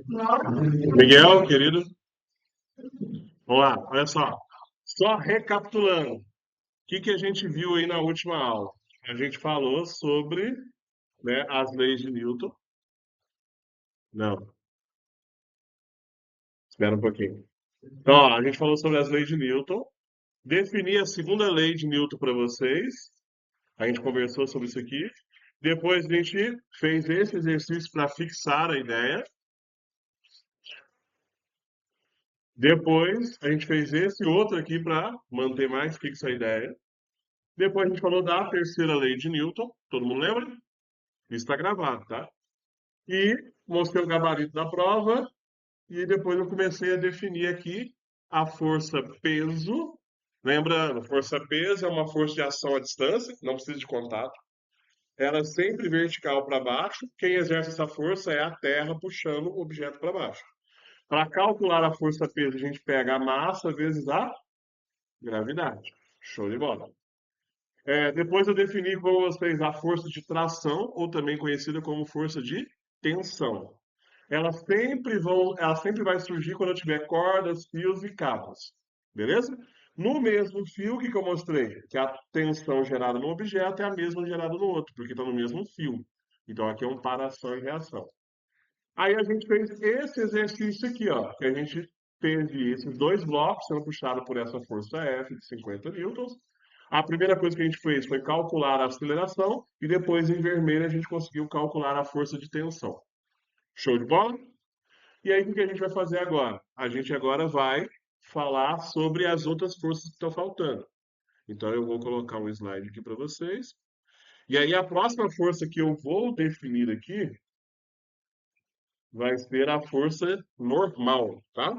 Miguel, querido, vamos lá, olha só. Só recapitulando, o que a gente viu aí na última aula? A gente falou sobre, né, as leis de Newton. Não, espera um pouquinho. Então, ó, a gente falou sobre as leis de Newton. Defini a segunda lei de Newton para vocês. A gente conversou sobre isso aqui. Depois a gente fez esse exercício para fixar a ideia. Depois a gente fez esse outro aqui para manter mais fixa a ideia. Depois a gente falou da terceira lei de Newton. Todo mundo lembra? Isso está gravado, tá? E mostrei o gabarito da prova. E depois eu comecei a definir aqui a força peso. Lembrando, força peso é uma força de ação à distância, não precisa de contato. Ela é sempre vertical para baixo. Quem exerce essa força é a Terra puxando o objeto para baixo. Para calcular a força peso, a gente pega a massa vezes a gravidade. Show de bola. Depois eu defini com vocês a força de tração, ou também conhecida como força de tensão. Ela sempre vai surgir quando eu tiver cordas, fios e cabos. Beleza? No mesmo fio, o que eu mostrei? Que a tensão gerada no objeto é a mesma gerada no outro, porque está no mesmo fio. Então aqui é um para-ação e reação. Aí a gente fez esse exercício aqui, ó, que a gente teve esses dois blocos sendo puxados por essa força F de 50 newtons. A primeira coisa que a gente fez foi calcular a aceleração e depois, em vermelho, a gente conseguiu calcular a força de tensão. Show de bola? E aí, o que a gente vai fazer agora? A gente agora vai falar sobre as outras forças que estão faltando. Então, eu vou colocar um slide aqui para vocês. E aí, a próxima força que eu vou definir aqui vai ser a força normal, tá?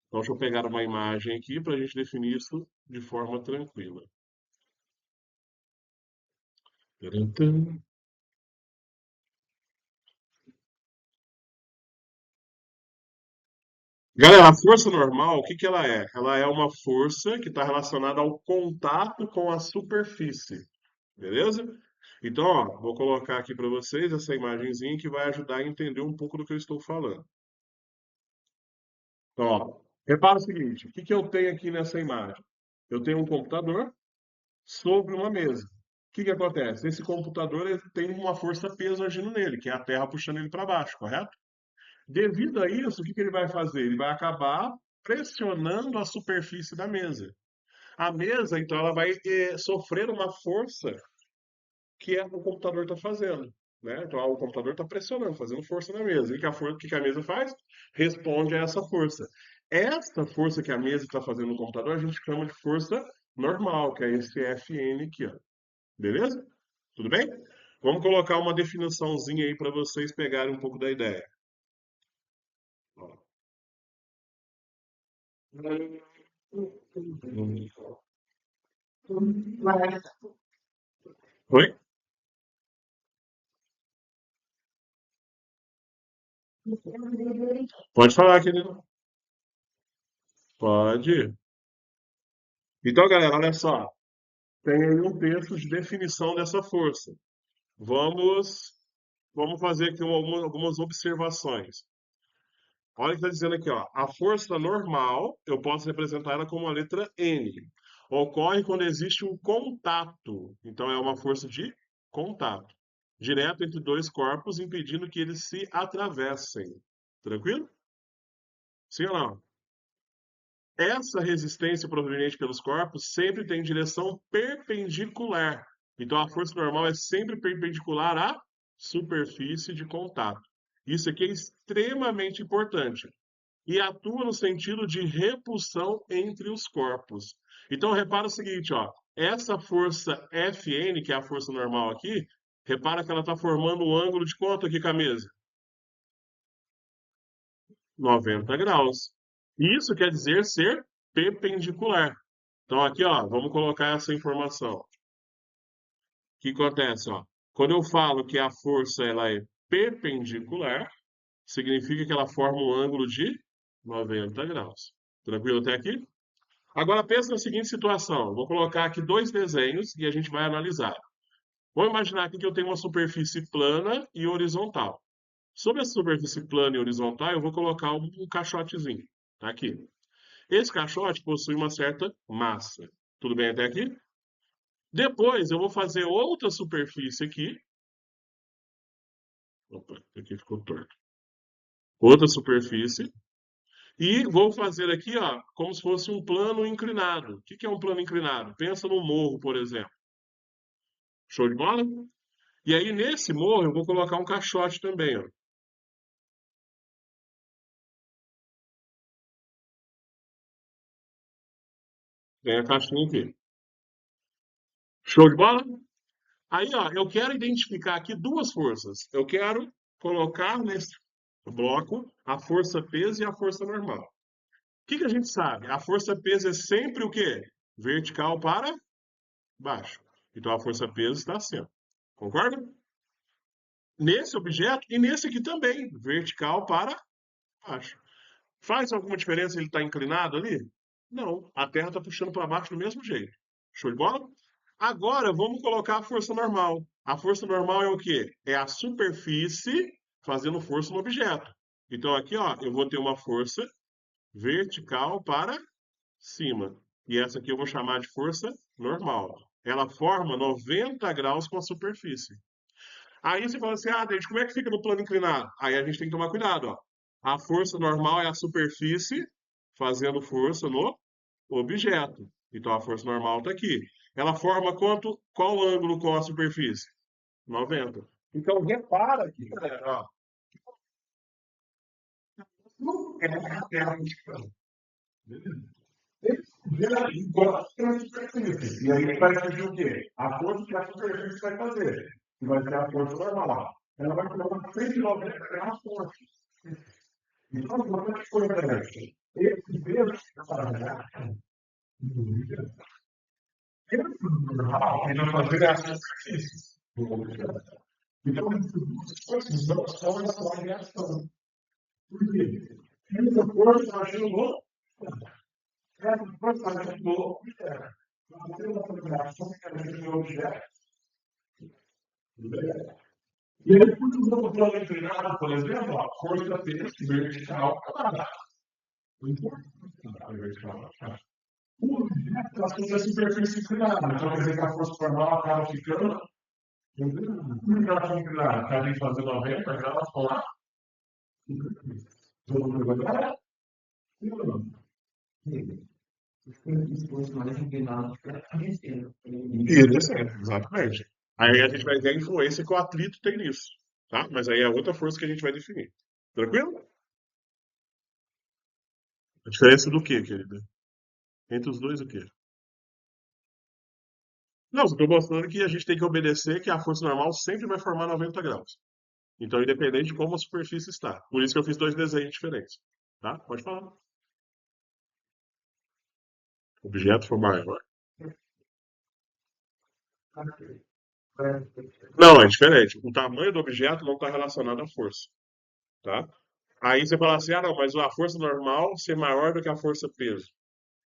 Então, deixa eu pegar uma imagem aqui para a gente definir isso de forma tranquila. Tadantã. Galera, a força normal, o que ela é? Ela é uma força que está relacionada ao contato com a superfície, beleza? Então, ó, vou colocar aqui para vocês essa imagenzinha que vai ajudar a entender um pouco do que eu estou falando. Então, ó, repara o seguinte, o que eu tenho aqui nessa imagem? Eu tenho um computador sobre uma mesa. O que acontece? Esse computador ele tem uma força-peso agindo nele, que é a Terra puxando ele para baixo, correto? Devido a isso, o que ele vai fazer? Ele vai acabar pressionando a superfície da mesa. A mesa, então, ela vai sofrer uma força que o computador está fazendo. Né? Então, o computador está pressionando, fazendo força na mesa. E o que a mesa faz? Responde a essa força. Essa força que a mesa está fazendo no computador, a gente chama de força normal, que é esse Fn aqui. Ó. Beleza? Tudo bem? Vamos colocar uma definiçãozinha aí para vocês pegarem um pouco da ideia. Ó. Oi? Pode falar, querido. Pode. Então, galera, olha só. Tem aí um texto de definição dessa força. Vamos, vamos fazer aqui algumas observações. Olha o que está dizendo aqui, ó. A força normal, eu posso representar ela como a letra N. Ocorre quando existe um contato. Então, é uma força de contato. Direto entre dois corpos, impedindo que eles se atravessem. Tranquilo? Sim ou não? Essa resistência proveniente pelos corpos sempre tem direção perpendicular. Então, a força normal é sempre perpendicular à superfície de contato. Isso aqui é extremamente importante. E atua no sentido de repulsão entre os corpos. Então, repara o seguinte, ó. Essa força Fn, que é a força normal aqui, repara que ela está formando um ângulo de quanto aqui com a mesa? 90 graus. Isso quer dizer ser perpendicular. Então aqui, ó, vamos colocar essa informação. O que acontece, ó? Quando eu falo que a força ela é perpendicular, significa que ela forma um ângulo de 90 graus. Tranquilo até aqui? Agora pensa na seguinte situação. Vou colocar aqui dois desenhos e a gente vai analisar. Vamos imaginar aqui que eu tenho uma superfície plana e horizontal. Sobre a superfície plana e horizontal, eu vou colocar um caixotezinho. Tá aqui. Esse caixote possui uma certa massa. Tudo bem até aqui? Depois eu vou fazer outra superfície aqui. Opa, aqui ficou torto. Outra superfície. E vou fazer aqui, ó, como se fosse um plano inclinado. O que que é um plano inclinado? Pensa no morro, por exemplo. Show de bola? E aí, nesse morro, eu vou colocar um caixote também, ó. Tem a caixinha aqui. Show de bola? Aí, ó, eu quero identificar aqui duas forças. Eu quero colocar nesse bloco a força peso e a força normal. O que que a gente sabe? A força peso é sempre o quê? Vertical para baixo. Então a força peso está acima. Concorda? Nesse objeto e nesse aqui também, vertical para baixo. Faz alguma diferença ele estar inclinado ali? Não, a Terra está puxando para baixo do mesmo jeito. Show de bola? Agora vamos colocar a força normal. A força normal é o quê? É a superfície fazendo força no objeto. Então aqui, ó, eu vou ter uma força vertical para cima. E essa aqui eu vou chamar de força normal. Ela forma 90 graus com a superfície. Aí você fala assim, ah, David, como é que fica no plano inclinado? Aí a gente tem que tomar cuidado, ó. A força normal é a superfície fazendo força no objeto. Então a força normal está aqui. Ela forma quanto? Qual ângulo com a superfície? 90. Então repara aqui, galera, ó. Não é a Terra puxando. E aí vai surgir o quê? A força que a superfície vai fazer, que vai ser a força normal. Ela vai colocar 190 graus forte. Então, como é que foi esse peso que está trabalhando? Normal, ele vai fazer a superfície. Então, as forças não são essa variação. Por quê? Essa força está agindo no essa força está agindo no objeto. Nós temos uma variação que está agindo no objeto. E aí, por que o plano inclinado, por exemplo, a força peso vertical para baixo. Não importa a vertical para baixo. O objeto está sobre a superfície inclinada. Então, quer dizer que a força normal acaba ficando. Por que ela está inclinada? Porque a gente fazer 90 graus para lá. Todo mundo vai dar? Isso, exatamente. Aí a gente vai ver a influência que o atrito tem nisso, tá? Mas aí é outra força que a gente vai definir. Tranquilo? A diferença do quê, querida? Entre os dois, o quê? Não, eu estou mostrando que a gente tem que obedecer que a força normal sempre vai formar 90 graus. Então, independente de como a superfície está. Por isso que eu fiz dois desenhos diferentes. Tá? Pode falar. O objeto for maior. Não, é diferente. O tamanho do objeto não está relacionado à força. Tá? Aí você fala assim, ah, não, mas a força normal ser maior do que a força peso.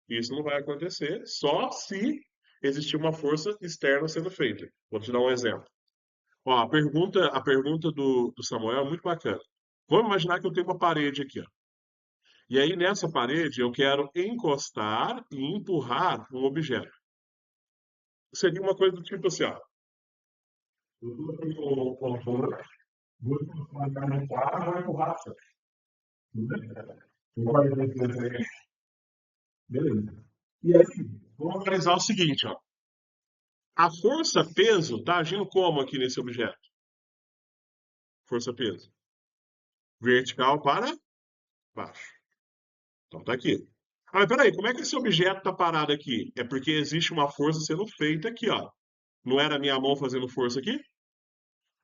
Isso não vai acontecer só se existir uma força externa sendo feita. Vou te dar um exemplo. Ó, a pergunta do Samuel é muito bacana. Vamos imaginar que eu tenho uma parede aqui, ó. E aí nessa parede eu quero encostar e empurrar um objeto. Seria uma coisa do tipo assim, ó. Eu estou aqui com o controle, vou encostar, vou empurrar. Beleza. E aí, vamos analisar o seguinte, ó. A força peso está agindo como aqui nesse objeto? Força peso. Vertical para baixo. Então tá aqui. Ah, mas peraí, como é que esse objeto está parado aqui? É porque existe uma força sendo feita aqui, ó. Não era a minha mão fazendo força aqui?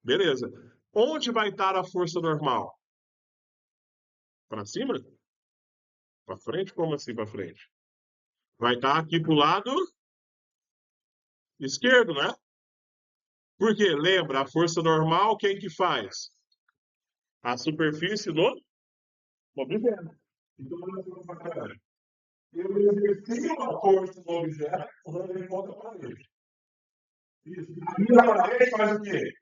Beleza. Onde vai estar a força normal? Para cima? Para frente? Como assim para frente? Vai estar aqui pro lado esquerdo, né? Porque, lembra, a força normal, quem que faz? A superfície do objeto. Então, olha só pra caralho. Eu exerci uma força no objeto, usando ele contra a parede. Isso. A minha parede faz o quê?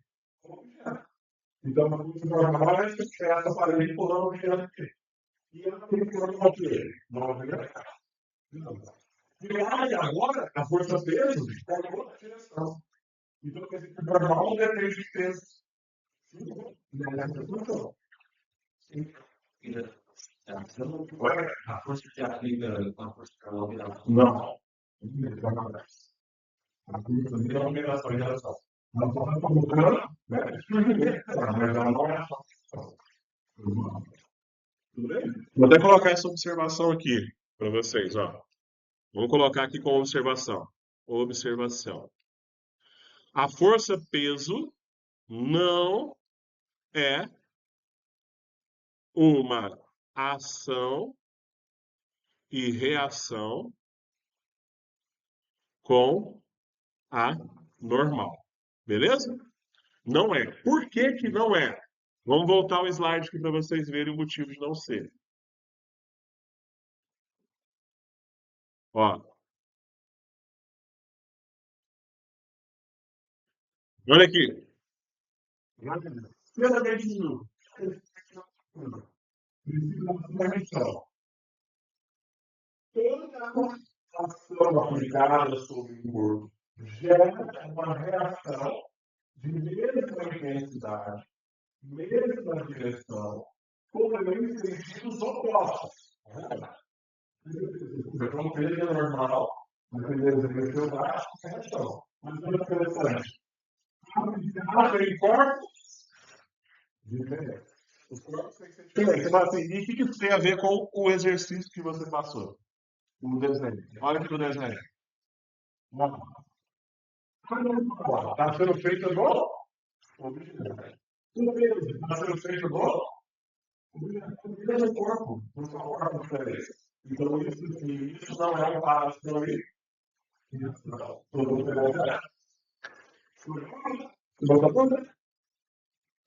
O objeto. Então, a força normal é essa parede pulando o objeto aqui. E ela tem que formar o quê? Não, e aí, agora, a força peso está em outra direção. Então, quer dizer que o normal não depende de peso. Nessa situação. A força que aplica com a força que ela alteração. Não. A força de alteração em relação. Não está colocando, né? Mas ela não é a só. Tudo bem? Vou até colocar essa observação aqui para vocês, ó. Vamos colocar aqui como observação. Observação. A força peso não é uma ação e reação com a normal. Beleza? Não é. Por que que não é? Vamos voltar ao slide aqui para vocês verem o motivo de não ser. Ó, olha aqui. Pela lei de Newton, precisa toda ação aplicada sobre o corpo gera uma reação de mesma intensidade, mesma direção, porém em sentidos opostos. Então, o peso é normal, dependendo do seu braço, é reação. Mas é interessante. Aplicada em corpos diferentes. Os corpos têm que ser diferentes. Mas, assim, e o que isso tem a ver com o exercício que você passou? O desenho. Olha aqui o desenho. Está sendo feito no objeto. O peso está sendo feito no mesmo corpo, no seu corpo diferente. Então, isso não é um parâmetro aí.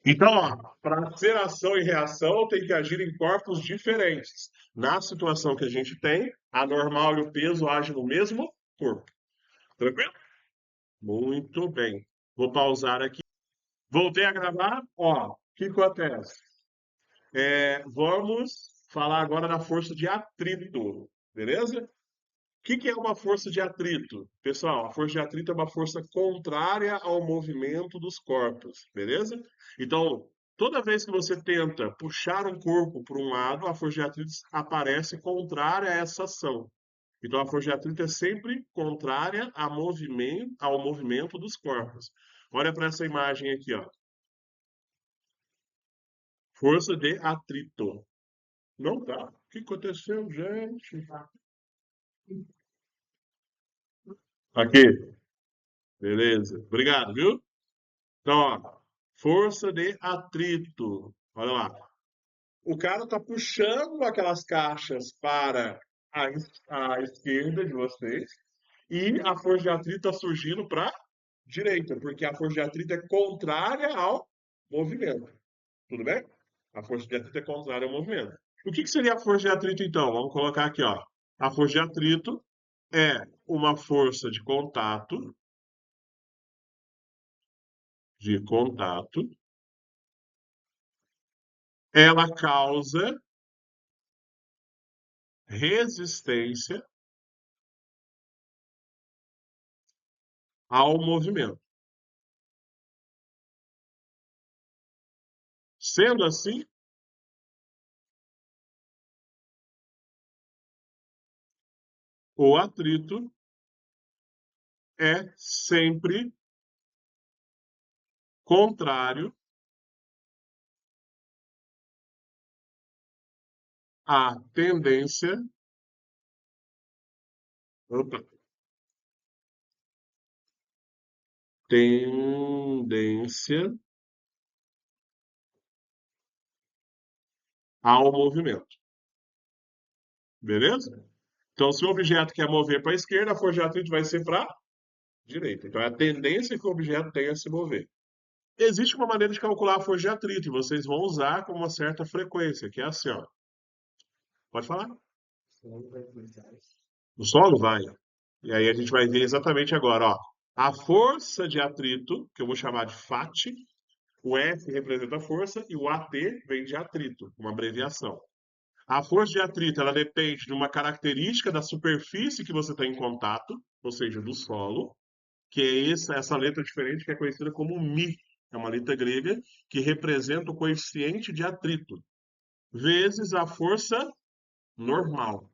Então, para ser ação e reação, tem que agir em corpos diferentes. Na situação que a gente tem, a normal e o peso agem no mesmo corpo. Tranquilo? Muito bem. Vou pausar aqui. Voltei a gravar. Ó, o que acontece? Vamos falar agora da força de atrito, beleza? O que é uma força de atrito? Pessoal, a força de atrito é uma força contrária ao movimento dos corpos, beleza? Então, toda vez que você tenta puxar um corpo para um lado, a força de atrito aparece contrária a essa ação. Então, a força de atrito é sempre contrária ao movimento dos corpos. Olha para essa imagem aqui, ó. Força de atrito. Não tá. O que aconteceu, gente? Aqui. Beleza. Obrigado, viu? Então, ó, força de atrito. Olha lá. O cara está puxando aquelas caixas para a esquerda de vocês e a força de atrito está surgindo para a direita, porque a força de atrito é contrária ao movimento. Tudo bem? A força de atrito é contrária ao movimento. O que seria a força de atrito, então? Vamos colocar aqui, ó. A força de atrito é uma força de contato, ela causa resistência ao movimento. Sendo assim, o atrito é sempre contrário à opa, tendência ao movimento. Beleza? Então, se o objeto quer mover para a esquerda, a força de atrito vai ser para a direita. Então, é a tendência que o objeto tem a se mover. Existe uma maneira de calcular a força de atrito, e vocês vão usar com uma certa frequência, que é assim, ó. Pode falar? O solo vai. E aí a gente vai ver exatamente agora, ó. A força de atrito, que eu vou chamar de FAT, O F representa a força e o AT vem de atrito, uma abreviação. A força de atrito, ela depende de uma característica da superfície que você está em contato, ou seja, do solo, que é essa letra diferente que é conhecida como Mi. É uma letra grega que representa o coeficiente de atrito, vezes a força normal.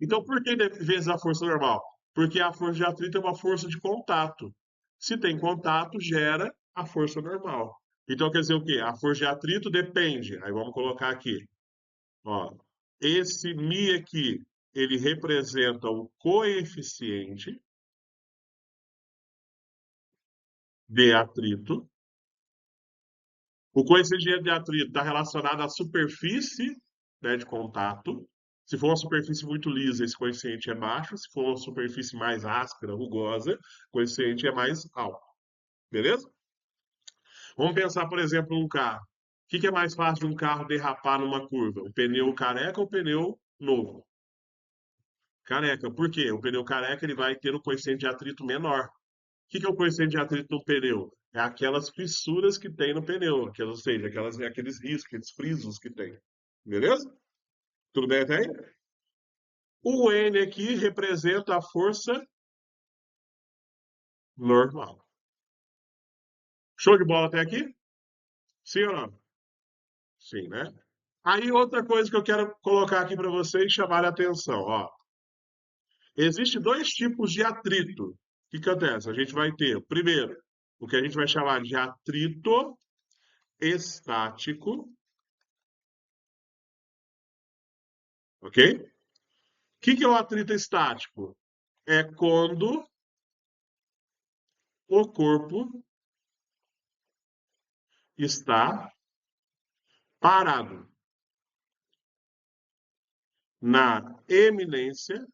Então, por que vezes a força normal? Porque a força de atrito é uma força de contato. Se tem contato, gera a força normal. Então, quer dizer o quê? A força de atrito depende. Aí vamos colocar aqui. Ó, esse Mi aqui, ele representa o coeficiente de atrito. O coeficiente de atrito está relacionado à superfície, né, de contato. Se for uma superfície muito lisa, esse coeficiente é baixo. Se for uma superfície mais áspera, rugosa, o coeficiente é mais alto. Beleza? Vamos pensar, por exemplo, num carro. O que é mais fácil de um carro derrapar numa curva? O pneu careca ou o pneu novo? Careca. Por quê? O pneu careca ele vai ter um coeficiente de atrito menor. O que é o coeficiente de atrito no pneu? É aquelas fissuras que tem no pneu, ou seja, aqueles riscos, aqueles frisos que tem. Beleza? Tudo bem até aí? O N aqui representa a força normal. Show de bola até aqui? Sim ou não? Sim, né? Aí outra coisa que eu quero colocar aqui para vocês chamar a atenção, ó. Existem dois tipos de atrito. O que acontece? A gente vai ter, primeiro, o que a gente vai chamar de atrito estático, ok? O que é o atrito estático? É quando o corpo está parado na eminência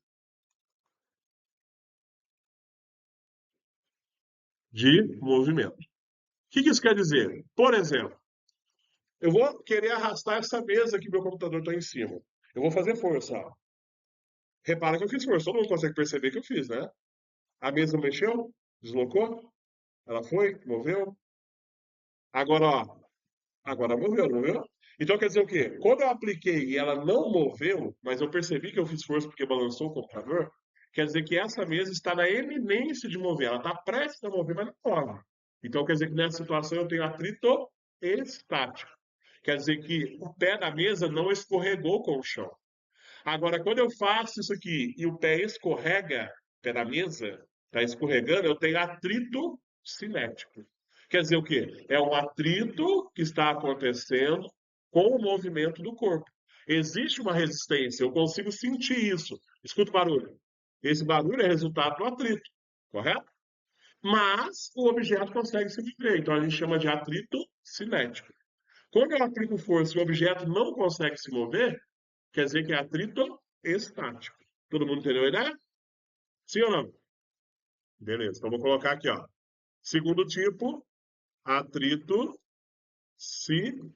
de movimento. O que isso quer dizer? Por exemplo, eu vou querer arrastar essa mesa que meu computador está em cima. Eu vou fazer força. Ó. Repara que eu fiz força. Todo mundo consegue perceber que eu fiz, né? A mesa mexeu, deslocou, ela foi, moveu. Agora, ó, agora moveu, não moveu? Então quer dizer o quê? Quando eu apliquei e ela não moveu, mas eu percebi que eu fiz força porque balançou o computador, quer dizer que essa mesa está na eminência de mover. Ela está prestes a mover, mas não move. Então quer dizer que nessa situação eu tenho atrito estático. Quer dizer que o pé da mesa não escorregou com o chão. Agora, quando eu faço isso aqui e o pé escorrega, o pé da mesa está escorregando, eu tenho atrito cinético. Quer dizer o quê? É um atrito que está acontecendo com o movimento do corpo. Existe uma resistência, eu consigo sentir isso. Escuta o barulho. Esse barulho é resultado do atrito, correto? Mas o objeto consegue se mover, então a gente chama de atrito cinético. Quando eu aplico força e o objeto não consegue se mover, quer dizer que é atrito estático. Todo mundo entendeu a ideia? Sim ou não? Beleza, então vou colocar aqui, ó. Segundo tipo, atrito cinético.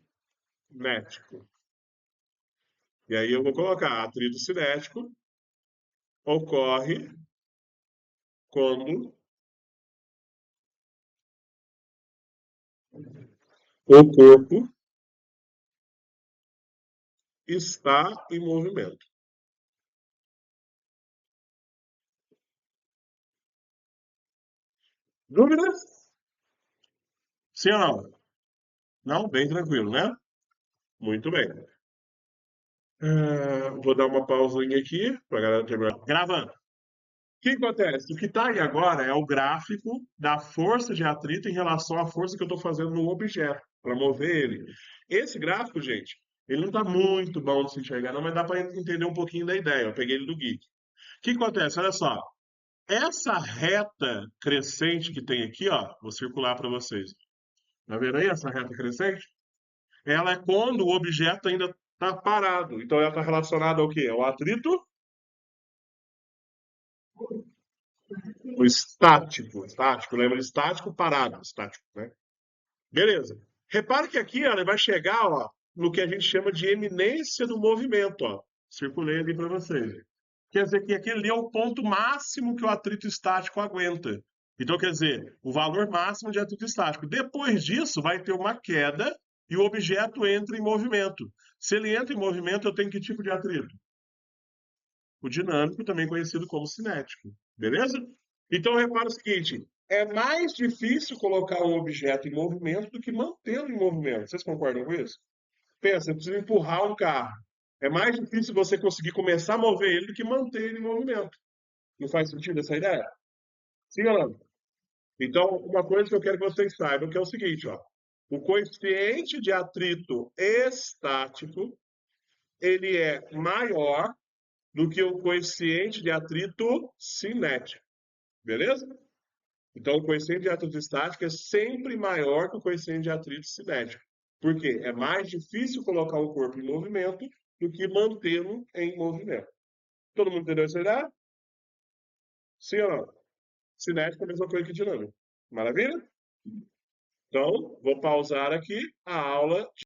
E aí eu vou colocar atrito cinético ocorre quando o corpo está em movimento. Dúvidas? Sim ou não? Não? Bem tranquilo, né? Muito bem. Vou dar uma pausinha aqui para a galera terminar. Gravando. O que acontece? O que está aí agora é o gráfico da força de atrito em relação à força que eu estou fazendo no objeto, para mover ele. Esse gráfico, gente, ele não está muito bom de se enxergar, não, mas dá para entender um pouquinho da ideia. Eu peguei ele do Geek. O que acontece? Olha só. Essa reta crescente que tem aqui, ó, vou circular para vocês. Tá vendo aí essa reta crescente? Ela é quando o objeto ainda está parado. Então ela está relacionada ao quê? Ao atrito o estático. Estático, lembra de estático? Parado, estático, né? Beleza. Repare que aqui, ó, ele vai chegar, ó, no que a gente chama de eminência do movimento, ó. Circulei ali para vocês. Quer dizer que aquele ali é o ponto máximo que o atrito estático aguenta. Então, quer dizer, o valor máximo de atrito estático. Depois disso, vai ter uma queda e o objeto entra em movimento. Se ele entra em movimento, eu tenho que tipo de atrito? O dinâmico, também conhecido como cinético. Beleza? Então, repara o seguinte: é mais difícil colocar um objeto em movimento do que mantê-lo em movimento. Vocês concordam com isso? Pensa, eu preciso empurrar um carro. É mais difícil você conseguir começar a mover ele do que manter ele em movimento. Não faz sentido essa ideia? Sim ou não? Então, uma coisa que eu quero que vocês saibam que é o seguinte, ó. O coeficiente de atrito estático, ele é maior do que o coeficiente de atrito cinético, beleza? Então, o coeficiente de atrito estático é sempre maior que o coeficiente de atrito cinético. Por quê? É mais difícil colocar o corpo em movimento do que mantê-lo em movimento. Todo mundo entendeu essa ideia? Sim ou não? Cinético é a mesma coisa que dinâmico. Maravilha? Então, vou pausar aqui a aula